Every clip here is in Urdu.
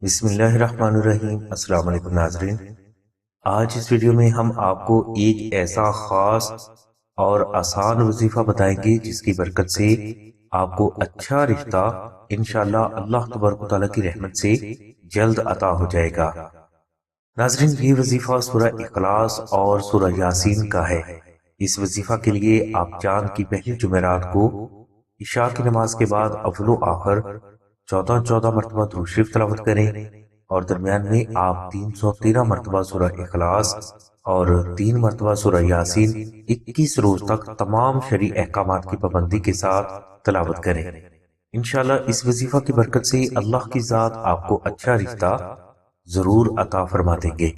بسم اللہ الرحمن الرحیم۔ السلام علیکم ناظرین، آج اس ویڈیو میں ہم آپ کو ایک ایسا خاص اور آسان وظیفہ بتائیں گے جس کی برکت سے آپ کو اچھا رشتہ انشاءاللہ اللہ تبارک و تعالیٰ کی رحمت سے جلد عطا ہو جائے گا۔ ناظرین، یہ وظیفہ سورہ اخلاص اور سورہ یاسین کا ہے۔ اس وظیفہ کے لیے آپ چاند کی پہلی جمعرات کو عشاء کی نماز کے بعد اول و آخر 14 مرتبہ درود شریف تلاوت کریں، اور درمیان میں آپ 313 مرتبہ سورہ اخلاص اور 3 مرتبہ سورہ یاسین 21 روز تک تمام شرعی احکامات کی پابندی کے ساتھ تلاوت کریں۔ انشاءاللہ اس وظیفہ کی برکت سے اللہ کی ذات آپ کو اچھا رشتہ ضرور عطا فرما دیں گے۔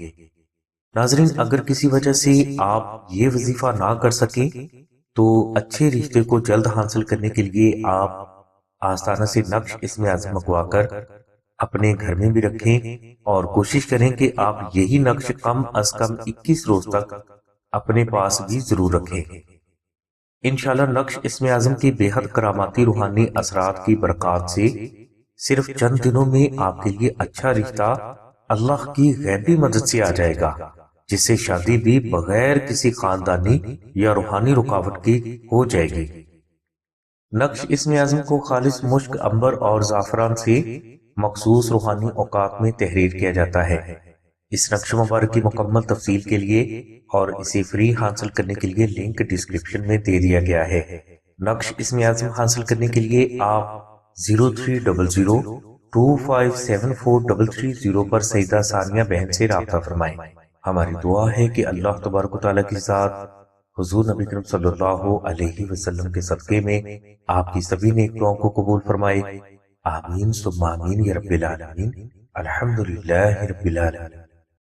ناظرین، اگر کسی وجہ سے آپ یہ وظیفہ نہ کر سکیں تو اچھے رشتے کو جلد حاصل کرنے کے لیے آپ آستانہ سے نقش اسم اعظم منگوا کر اپنے گھر میں بھی رکھیں، اور کوشش کریں کہ آپ یہی نقش کم از کم 21 روز تک اپنے پاس بھی ضرور رکھیں۔ انشاءاللہ نقش اسم اعظم کی بے حد کراماتی روحانی اثرات کی برکات سے صرف چند دنوں میں آپ کے لیے اچھا رشتہ اللہ کی غیبی مدد سے آ جائے گا، جس سے شادی بھی بغیر کسی خاندانی یا روحانی رکاوٹ کی ہو جائے گی۔ نقش اسم اعظم کو خالص مشک، عنبر اور زعفران سے مخصوص روحانی اوقات میں تحریر کیا جاتا ہے۔ اس نقش مبارک کی مکمل تفصیل کے لیے اور اسے فری حاصل کرنے کے لیے لنک ڈسکرپشن میں دے دیا گیا ہے۔ نقش اسم اعظم حاصل کرنے کے لیے آپ 0300257433 پر سیدہ ثانیہ بہن سے رابطہ فرمائیں۔ ہماری دعا ہے کہ اللہ تبارک و تعالیٰ کی ذات حضور نبی کریم صلی اللہ علیہ وسلم کے صدقے میں آپ کی سبھی نیک دعاؤں کو قبول فرمائے۔ آمین ثم آمین یا رب العالمین۔ الحمدللہ رب العالمین۔